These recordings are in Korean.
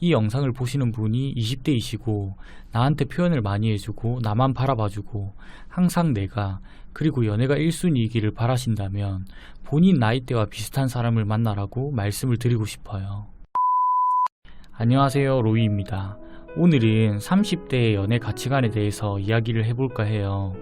이 영상을 보시는 분이 20대이시고 나한테 표현을 많이 해주고 나만 바라봐주고 항상 내가 그리고 연애가 1순위이기를 바라신다면 본인 나이대와 비슷한 사람을 만나라고 말씀을 드리고 싶어요. 안녕하세요, 로이입니다. 오늘은 30대의 연애 가치관에 대해서 이야기를 해볼까 해요.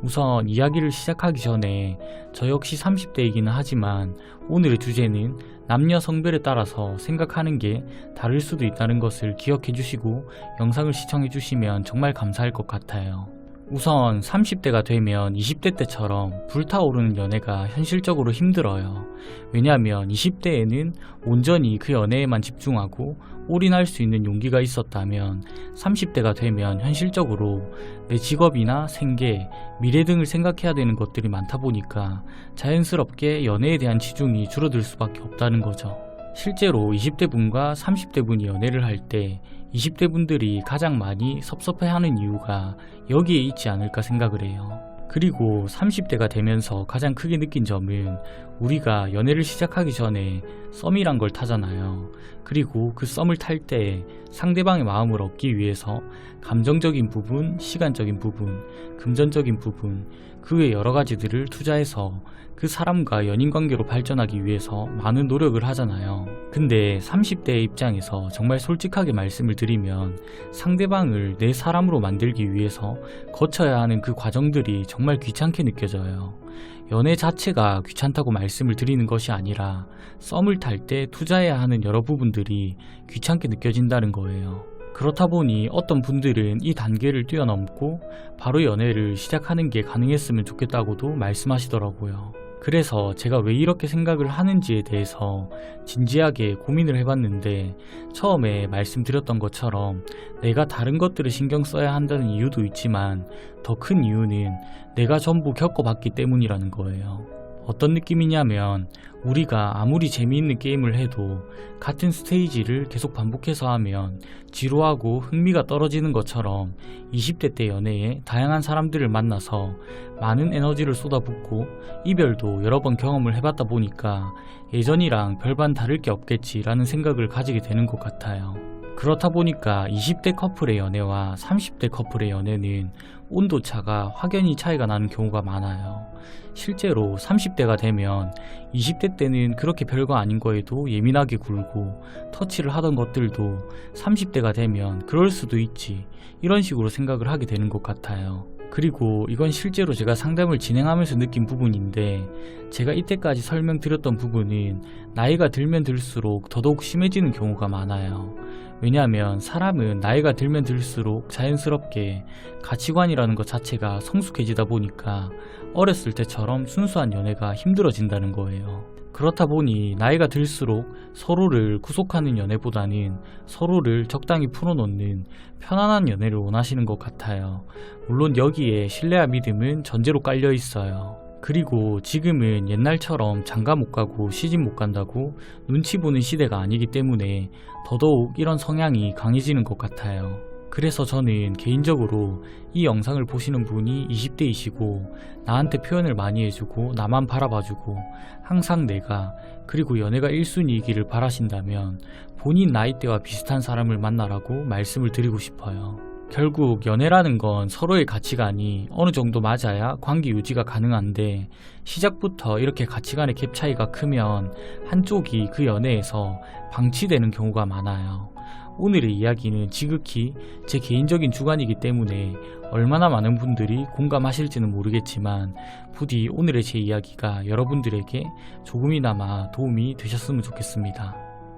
우선 이야기를 시작하기 전에 저 역시 30대이기는 하지만 오늘의 주제는 남녀 성별에 따라서 생각하는 게 다를 수도 있다는 것을 기억해 주시고 영상을 시청해 주시면 정말 감사할 것 같아요. 우선 30대가 되면 20대 때처럼 불타오르는 연애가 현실적으로 힘들어요. 왜냐하면 20대에는 온전히 그 연애에만 집중하고 올인할 수 있는 용기가 있었다면 30대가 되면 현실적으로 내 직업이나 생계, 미래 등을 생각해야 되는 것들이 많다 보니까 자연스럽게 연애에 대한 치중이 줄어들 수밖에 없다는 거죠. 실제로 20대 분과 30대 분이 연애를 할 때 20대 분들이 가장 많이 섭섭해하는 이유가 여기에 있지 않을까 생각을 해요. 그리고 30대가 되면서 가장 크게 느낀 점은 우리가 연애를 시작하기 전에 썸이란 걸 타잖아요. 그리고 그 썸을 탈 때 상대방의 마음을 얻기 위해서 감정적인 부분, 시간적인 부분, 금전적인 부분, 그 외 여러 가지들을 투자해서 그 사람과 연인관계로 발전하기 위해서 많은 노력을 하잖아요. 근데 30대의 입장에서 정말 솔직하게 말씀을 드리면 상대방을 내 사람으로 만들기 위해서 거쳐야 하는 그 과정들이 정말 귀찮게 느껴져요. 연애 자체가 귀찮다고 말씀을 드리는 것이 아니라 썸을 탈 때 투자해야 하는 여러 부분들이 귀찮게 느껴진다는 거예요. 그렇다 보니 어떤 분들은 이 단계를 뛰어넘고 바로 연애를 시작하는 게 가능했으면 좋겠다고도 말씀하시더라고요. 그래서 제가 왜 이렇게 생각을 하는지에 대해서 진지하게 고민을 해봤는데 처음에 말씀드렸던 것처럼 내가 다른 것들을 신경 써야 한다는 이유도 있지만 더 큰 이유는 내가 전부 겪어봤기 때문이라는 거예요. 어떤 느낌이냐면 우리가 아무리 재미있는 게임을 해도 같은 스테이지를 계속 반복해서 하면 지루하고 흥미가 떨어지는 것처럼 20대 때 연애에 다양한 사람들을 만나서 많은 에너지를 쏟아붓고 이별도 여러 번 경험을 해봤다 보니까 예전이랑 별반 다를 게 없겠지라는 생각을 가지게 되는 것 같아요. 그렇다 보니까 20대 커플의 연애와 30대 커플의 연애는 온도차가 확연히 차이가 나는 경우가 많아요. 실제로 30대가 되면 20대 때는 그렇게 별거 아닌 거에도 예민하게 굴고 터치를 하던 것들도 30대가 되면 그럴 수도 있지, 이런 식으로 생각을 하게 되는 것 같아요. 그리고 이건 실제로 제가 상담을 진행하면서 느낀 부분인데 제가 이때까지 설명드렸던 부분은 나이가 들면 들수록 더더욱 심해지는 경우가 많아요. 왜냐하면 사람은 나이가 들면 들수록 자연스럽게 가치관이라는 것 자체가 성숙해지다 보니까 어렸을 때처럼 순수한 연애가 힘들어진다는 거예요. 그렇다 보니 나이가 들수록 서로를 구속하는 연애보다는 서로를 적당히 풀어놓는 편안한 연애를 원하시는 것 같아요. 물론 여기에 신뢰와 믿음은 전제로 깔려 있어요. 그리고 지금은 옛날처럼 장가 못 가고 시집 못 간다고 눈치 보는 시대가 아니기 때문에 더더욱 이런 성향이 강해지는 것 같아요. 그래서 저는 개인적으로 이 영상을 보시는 분이 20대이시고 나한테 표현을 많이 해주고 나만 바라봐주고 항상 내가 그리고 연애가 1순위이기를 바라신다면 본인 나이대와 비슷한 사람을 만나라고 말씀을 드리고 싶어요. 결국 연애라는 건 서로의 가치관이 어느 정도 맞아야 관계 유지가 가능한데 시작부터 이렇게 가치관의 갭 차이가 크면 한쪽이 그 연애에서 방치되는 경우가 많아요. 오늘의 이야기는 지극히 제 개인적인 주관이기 때문에 얼마나 많은 분들이 공감하실지는 모르겠지만 부디 오늘의 제 이야기가 여러분들에게 조금이나마 도움이 되셨으면 좋겠습니다.